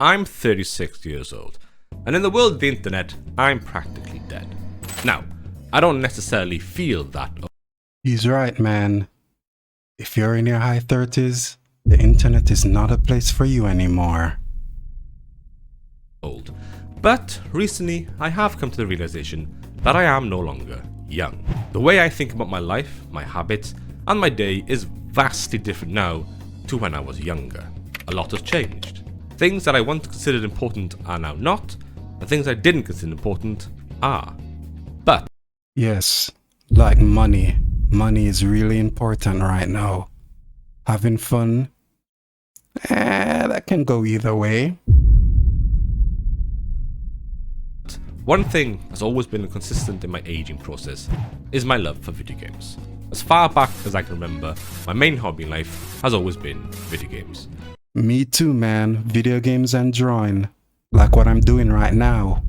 I'm 36 years old, and in the world of the internet, I'm practically dead. Now, I don't necessarily feel that. He's right, man. If you're in your high 30s, the internet is not a place for you anymore. Old. But recently, I have come to the realization that I am no longer young. The way I think about my life, my habits, and my day is vastly different now to when I was younger. A lot has changed. Things that I once considered important are now not, and things I didn't consider important are. But Yes, like money. Money is really important right now. Having fun, that can go either way. one thing has always been consistent in my aging process is my love for video games. As far back as I can remember, my main hobby in life has always been video games. Me too, man. Video games and drawing. Like what I'm doing right now.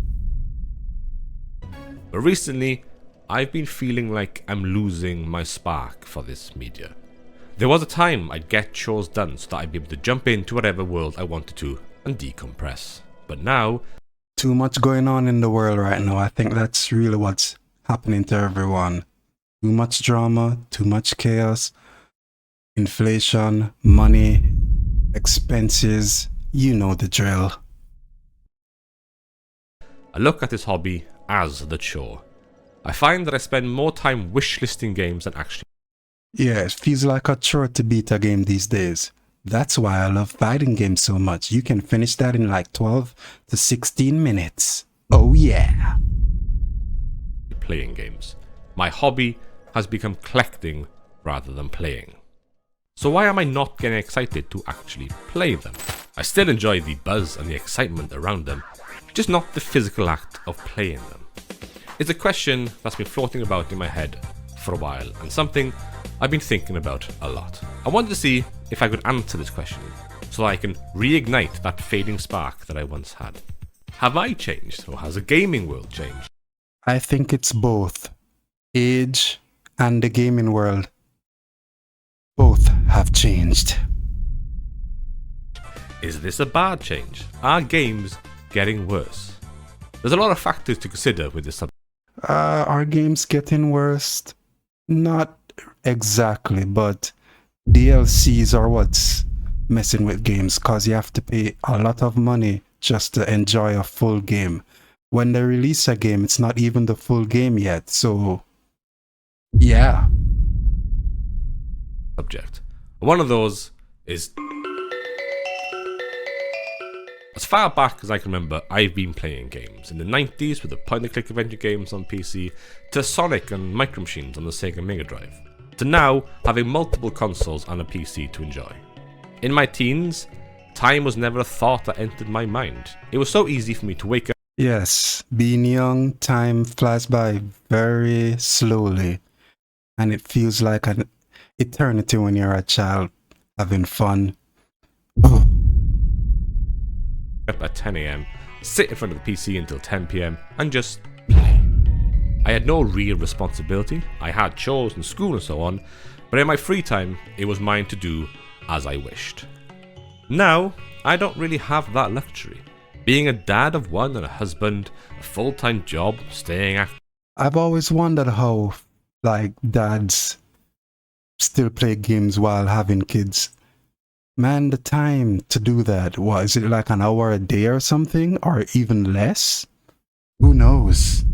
But recently, I've been feeling like I'm losing my spark for this media. There was a time I'd get chores done so that I'd be able to jump into whatever world I wanted to and decompress. But now, Too much going on in the world right now. I think that's really what's happening to everyone. Too much drama, too much chaos, inflation, money, expenses, you know the drill. I look at this hobby as the chore. I find that I spend more time wishlisting games than actually. Yeah, it feels like a chore to beat a game these days. That's why I love fighting games so much. You can finish that in like 12 to 16 minutes. Oh yeah. Playing games. My hobby has become collecting rather than playing. So why am I not getting excited to actually play them? I still enjoy the buzz and the excitement around them, just not the physical act of playing them. It's a question that's been floating about in my head for a while, and something I've been thinking about a lot. I wanted to see if I could answer this question so I can reignite that fading spark that I once had. Have I changed, or has the gaming world changed? I think it's both. Age and the gaming world. Both have changed. Is this a bad change? Are games getting worse? There's a lot of factors to consider with this subject. Are games getting worse? Not exactly, but DLCs are what's messing with games, cause you have to pay a lot of money just to enjoy a full game. When they release a game, it's not even the full game yet, so yeah. Subject. One of those is, as far back as I can remember, I've been playing games. In the 90s with the point-and-click adventure games on PC, to Sonic and Micro Machines on the Sega Mega Drive, to now having multiple consoles and a PC to enjoy. In my teens, time was never a thought that entered my mind. It was so easy for me to wake up. Yes, being young, time flies by very slowly, and it feels like an eternity when you're a child having fun. Oh. Up at 10 AM, sit in front of the PC until 10 PM and just play. I had no real responsibility. I had chores and school and so on, but in my free time, it was mine to do as I wished. Now, I don't really have that luxury. Being a dad of one and a husband, a full-time job, staying active. I've always wondered how, like, dads still play games while having kids. Man, the time to do that, what, is it like an hour a day or something? Or even less? Who knows?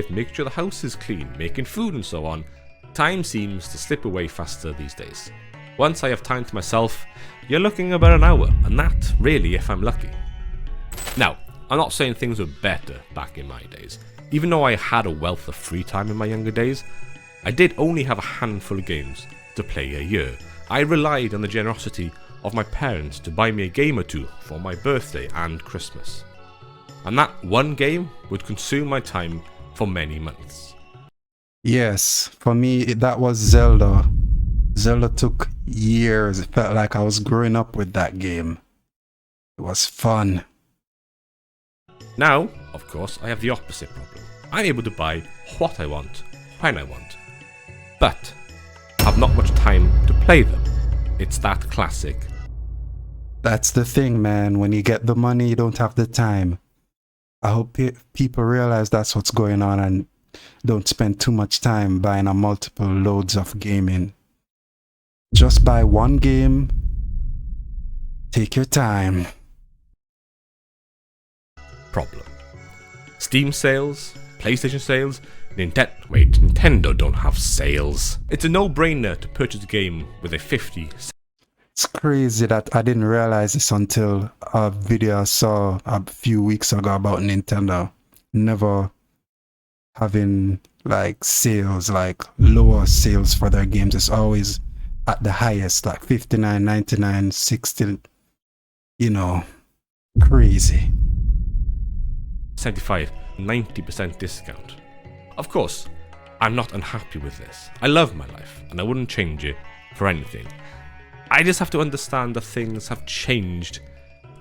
Make sure the house is clean, making food and so on. Time seems to slip away faster these days. Once I have time to myself, you're looking about an hour, and that, really, if I'm lucky. Now, I'm not saying things were better back in my days. Even though I had a wealth of free time in my younger days, I did only have a handful of games to play a year. I relied on the generosity of my parents to buy me a game or two for my birthday and Christmas. And that one game would consume my time for many months. Yes, for me, that was Zelda. Zelda took years. It felt like I was growing up with that game. It was fun. Now, of course, I have the opposite problem. I'm able to buy what I want, when I want, but have not much time to play them. It's that classic That's the thing, man. When you get the money, you don't have the time. I hope people realize that's what's going on and don't spend too much time buying a multiple loads of gaming. Just buy one game. Take your time. Problem. Steam sales, PlayStation sales, Nintendo don't have sales. It's a no-brainer to purchase a game with a 50. It's crazy that I didn't realize this until a video I saw a few weeks ago about Nintendo never having like sales, like lower sales for their games. It's always at the highest, like 59, 99, 60, you know, crazy. 75, 90% discount. Of course, I'm not unhappy with this. I love my life and I wouldn't change it for anything. I just have to understand that things have changed.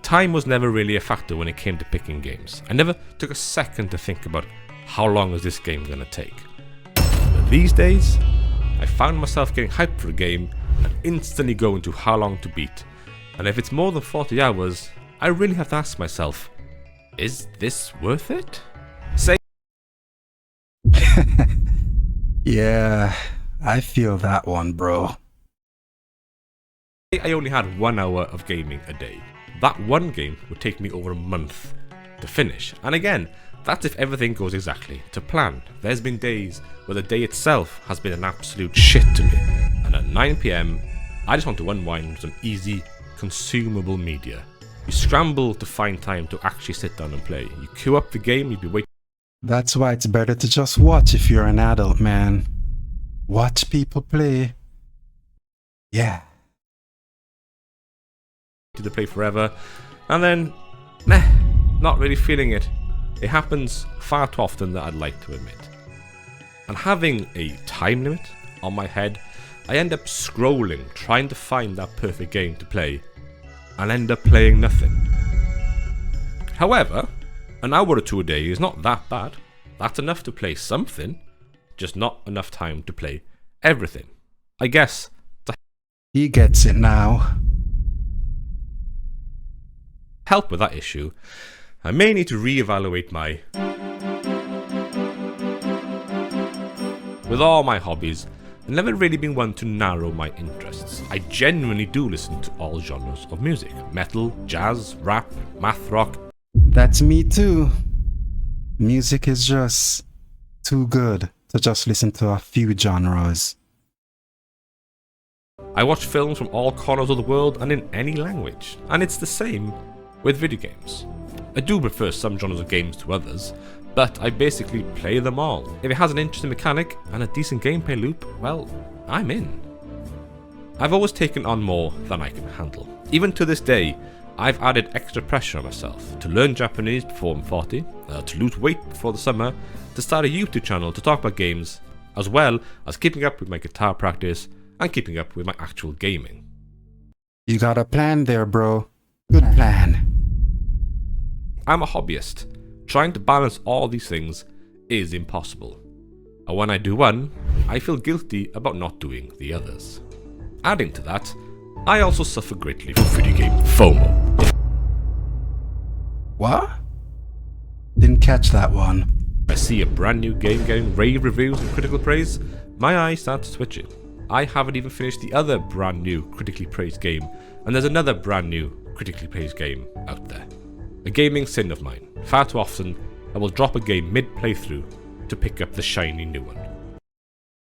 Time was never really a factor when it came to picking games. I never took a second to think about how long is this game gonna take. But these days, I found myself getting hyped for a game and instantly go into how long to beat. And if it's more than 40 hours, I really have to ask myself, is this worth it? Say Yeah, I feel that one, bro. I only had 1 hour of gaming a day. That one game would take me over a month to finish. And again, that's if everything goes exactly to plan. There's been days where the day itself has been an absolute shit to me. And at 9 PM, I just want to unwind with some easy, consumable media. You scramble to find time to actually sit down and play. You queue up the game, you'd be waiting. That's why it's better to just watch if you're an adult, man. Watch people play. Yeah. To play forever, and then, not really feeling it. It happens far too often that I'd like to admit. And having a time limit on my head, I end up scrolling, trying to find that perfect game to play, and end up playing nothing. However, an hour or two a day is not that bad. That's enough to play something, just not enough time to play everything. I guess to He gets it now. help with that issue, I may need to reevaluate my... With all my hobbies, I've never really been one to narrow my interests. I genuinely do listen to all genres of music. Metal, jazz, rap, math rock. That's me too. Music is just too good to just listen to a few genres. I watch films from all corners of the world and in any language. And it's the same with video games. I do prefer some genres of games to others, but I basically play them all. If it has an interesting mechanic and a decent gameplay loop, well, I'm in. I've always taken on more than I can handle. Even to this day, I've added extra pressure on myself to learn Japanese before I'm 40, to lose weight before the summer, to start a YouTube channel to talk about games, as well as keeping up with my guitar practice and keeping up with my actual gaming. You got a plan there, bro. Good plan. I'm a hobbyist. Trying to balance all these things is impossible. And when I do one, I feel guilty about not doing the others. Adding to that, I also suffer greatly from video game FOMO. What? Didn't catch that one. If I see a brand new game getting rave reviews and critical praise, my eyes start twitching. I haven't even finished the other brand new critically praised game, and there's another brand new critically praised game out there. A gaming sin of mine. Far too often, I will drop a game mid-playthrough to pick up the shiny new one.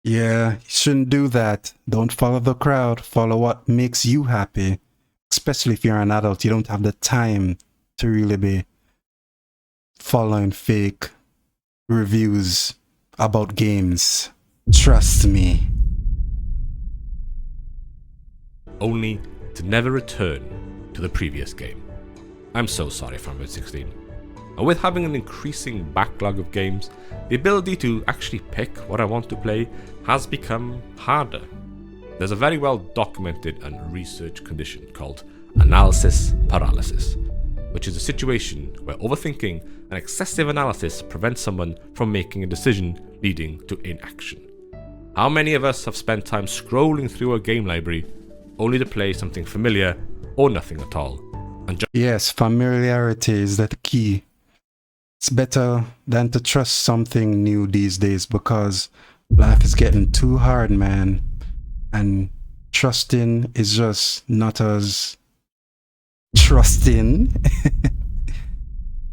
Yeah, you shouldn't do that. Don't follow the crowd. Follow what makes you happy. Especially if you're an adult, you don't have the time to really be following fake reviews about games. Trust me. Only to never return to the previous game. I'm so sorry if I'm about 16. And with having an increasing backlog of games, the ability to actually pick what I want to play has become harder. There's a very well documented and researched condition called analysis paralysis, which is a situation where overthinking and excessive analysis prevents someone from making a decision leading to inaction. How many of us have spent time scrolling through a game library only to play something familiar or nothing at all. And Yes, familiarity is the key. It's better than to trust something new these days because life is getting too hard, man. And trusting is just not as trusting.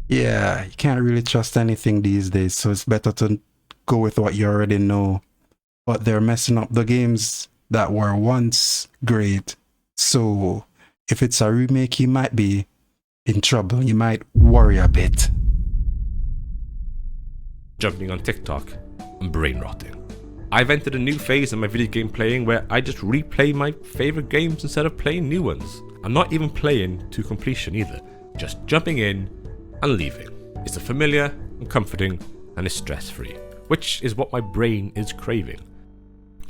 Yeah, you can't really trust anything these days, so it's better to go with what you already know. But they're messing up the games that were once great. So if it's a remake, you might be in trouble. You might worry a bit. jumping on TikTok and brain rotting. I've entered a new phase in my video game playing where I just replay my favourite games instead of playing new ones. I'm not even playing to completion either, just jumping in and leaving. It's familiar and comforting and it's stress free, which is what my brain is craving.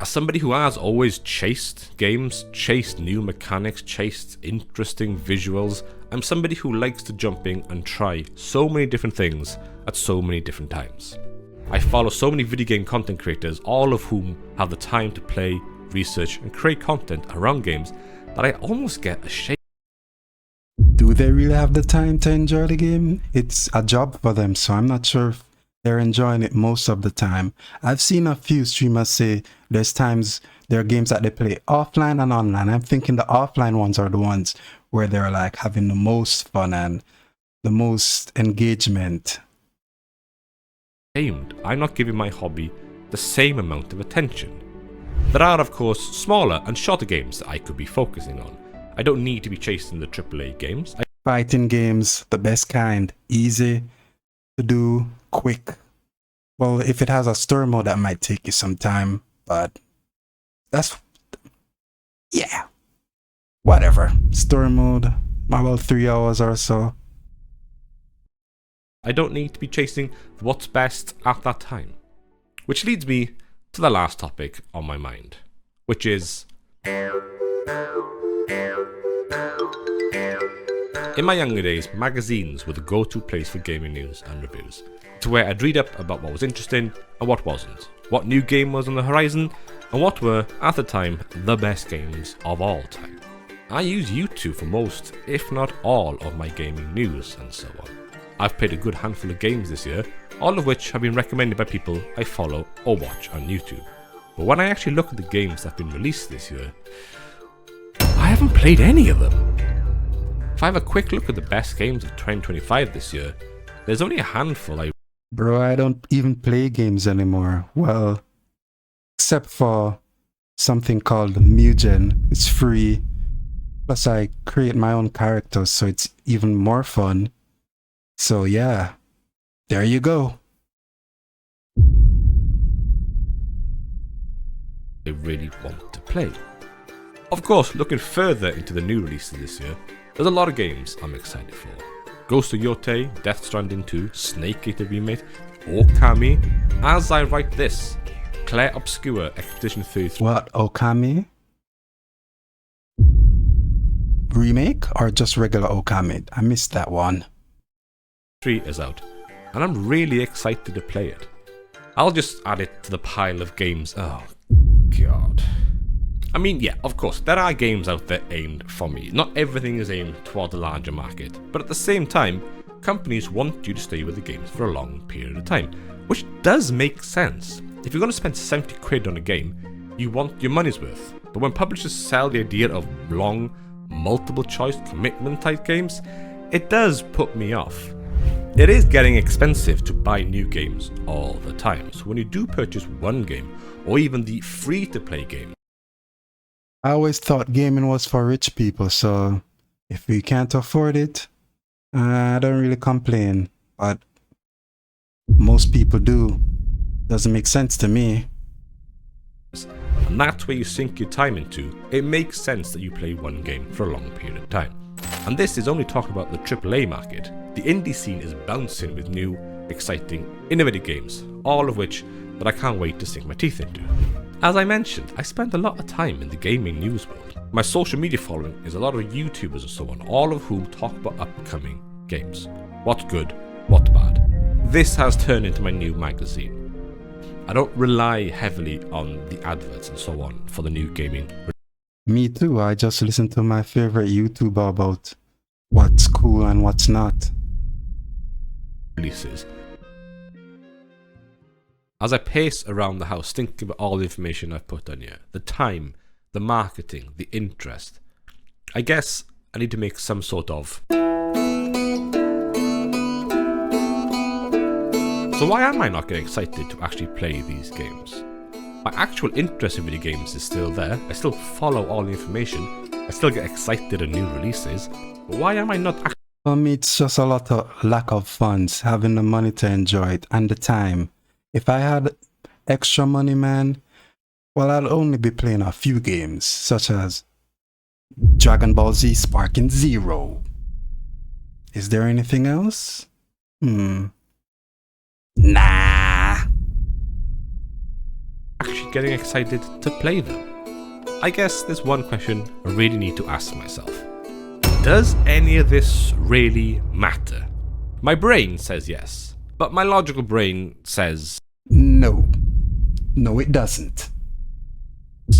As somebody who has always chased games, chased new mechanics, chased interesting visuals, I'm somebody who likes to jump in and try so many different things at so many different times. I follow so many video game content creators, all of whom have the time to play, research and create content around games that I almost get ashamed. Do they really have the time to enjoy the game? It's a job for them, so I'm not sure if they're enjoying it most of the time. I've seen a few streamers say there's times there are games that they play offline and online. I'm thinking the offline ones are the ones where they're like having the most fun and the most engagement. I'm not giving my hobby the same amount of attention. There are of course smaller and shorter games that I could be focusing on. I don't need to be chasing the AAA games. Fighting games, the best kind, easy to do, quick. Well, if it has a story mode, that might take you some time, but that's, yeah, whatever. Story mode, about 3 hours or so. I don't need to be chasing what's best at that time. Which leads me to the last topic on my mind, which is, in my younger days, magazines were the go-to place for gaming news and reviews. To where I'd read up about what was interesting and what wasn't, what new game was on the horizon, and what were, at the time, the best games of all time. I use YouTube for most, if not all, of my gaming news and so on. I've played a good handful of games this year, all of which have been recommended by people I follow or watch on YouTube. But when I actually look at the games that have been released this year, I haven't played any of them. If I have a quick look at the best games of 2025 this year, there's only a handful Bro, I don't even play games anymore. Well, except for something called Mugen. It's free. Plus I create my own characters, so it's even more fun. So yeah, there you go. I really want to play. Of course, looking further into the new releases this year, there's a lot of games I'm excited for. Ghost of Yotei, Death Stranding 2, Snake Eater Remake, Okami. As I write this, Claire Obscure Expedition 33 What, Okami? Remake or just regular Okami? I missed that one. is out, and I'm really excited to play it. I'll just add it to the pile of games. Oh, God. I mean, yeah, of course, there are games out there aimed for me. Not everything is aimed toward the larger market, but at the same time, companies want you to stay with the games for a long period of time, which does make sense. If you're going to spend 70 quid on a game, you want your money's worth. But when publishers sell the idea of long, multiple choice commitment type games, it does put me off. It is getting expensive to buy new games all the time, so when you do purchase one game, or even the free-to-play game, I always thought gaming was for rich people, so if we can't afford it, I don't really complain. But most people do. Doesn't make sense to me. and that's where you sink your time into, it makes sense that you play one game for a long period of time. And this is only talking about the AAA market. The indie scene is bouncing with new, exciting, innovative games, all of which that I can't wait to sink my teeth into. As I mentioned, I spend a lot of time in the gaming news world. My social media following is a lot of YouTubers and so on, all of whom talk about upcoming games. What's good, what's bad. This has turned into my new magazine. I don't rely heavily on the adverts and so on for the new gaming Me too. I just listen to my favorite YouTuber about what's cool and what's not. Releases. As I pace around the house thinking about all the information I've put on here, the time, the marketing, the interest, I guess I need to make some sort of... So why am I not getting excited to actually play these games? My actual interest in video games is still there, I still follow all the information, I still get excited at new releases, but why am I not actually... For me, it's just a lot of lack of funds, having the money to enjoy it, and the time. If I had extra money, man, well, I'd only be playing a few games, such as Dragon Ball Z Sparking Zero. Is there anything else? Nah. actually getting excited to play them? I guess there's one question I really need to ask myself. Does any of this really matter? My brain says yes, but my logical brain says No. No, it doesn't.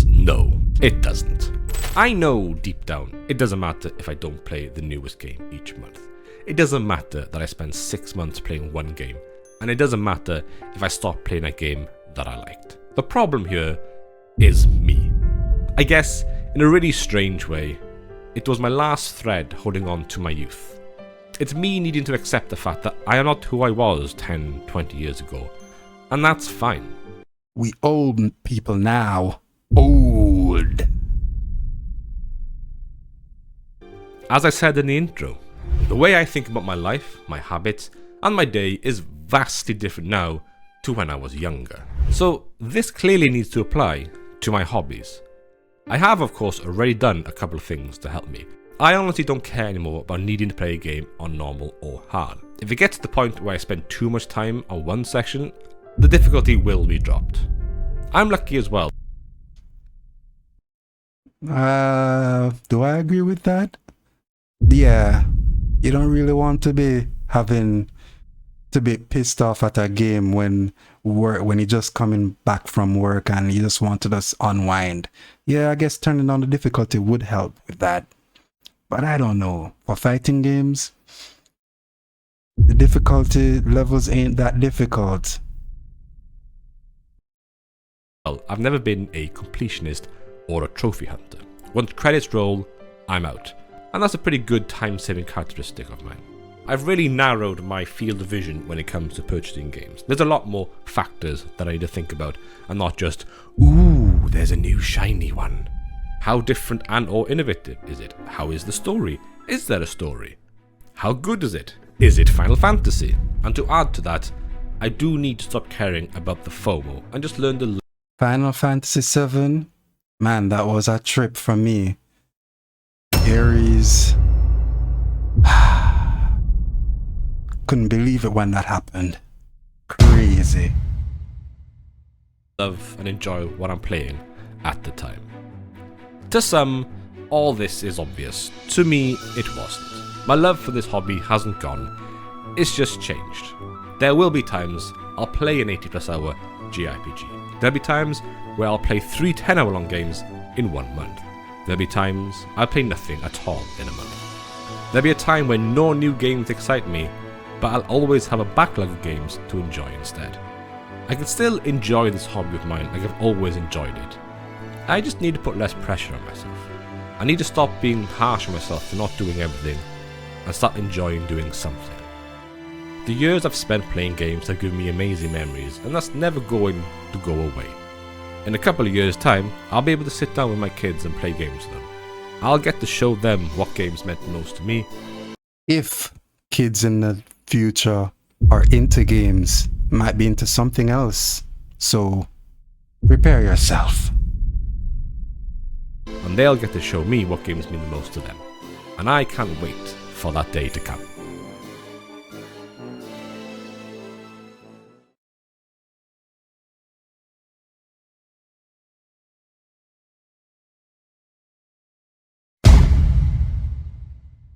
no, it doesn't. I know deep down it doesn't matter if I don't play the newest game each month. It doesn't matter that I spend 6 months playing one game, and it doesn't matter if I stop playing a game that I liked. The problem here is me. I guess, in a really strange way, it was my last thread holding on to my youth. It's me needing to accept the fact that I am not who I was 10, 20 years ago, and that's fine. We old people now. Old. As I said in the intro, the way I think about my life, my habits, and my day is vastly different now to when I was younger. So this clearly needs to apply to my hobbies. I have, of course, already done a couple of things to help me. I honestly don't care anymore about needing to play a game on normal or hard. If it gets to the point where I spend too much time on one section, the difficulty will be dropped. I'm lucky as well. Do I agree with that? Yeah, you don't really want to be having to be pissed off at a game when you're just coming back from work and you just want to just unwind. Yeah, I guess turning down the difficulty would help with that. But I don't know. For fighting games, the difficulty levels ain't that difficult. I've never been a completionist or a trophy hunter. Once credits roll, I'm out. And that's a pretty good time-saving characteristic of mine. I've really narrowed my field of vision when it comes to purchasing games. There's a lot more factors that I need to think about, and not just, ooh, there's a new shiny one. How different and or innovative is it? How is the story? Is there a story? How good is it? Is it Final Fantasy? And to add to that, I do need to stop caring about the FOMO and just learn to... Final Fantasy VII? Man, that was a trip for me. Ares... Couldn't believe it when that happened. Crazy. Love and enjoy what I'm playing at the time. To some, all this is obvious. To me, it wasn't. My love for this hobby hasn't gone. It's just changed. There will be times I'll play an 80+ hour JRPG. There'll be times where I'll play 3 10-hour-long games in 1 month. There'll be times I'll play nothing at all in a month. There'll be a time when no new games excite me, but I'll always have a backlog of games to enjoy instead. I can still enjoy this hobby of mine like I've always enjoyed it. I just need to put less pressure on myself. I need to stop being harsh on myself for not doing everything and start enjoying doing something. The years I've spent playing games have given me amazing memories, and that's never going to go away. In a couple of years' time, I'll be able to sit down with my kids and play games with them. I'll get to show them what games meant most to me. If kids in the future are into games, might be into something else, so prepare yourself. And they'll get to show me what games mean the most to them. And I can't wait for that day to come.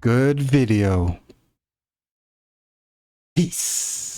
Good video. Peace.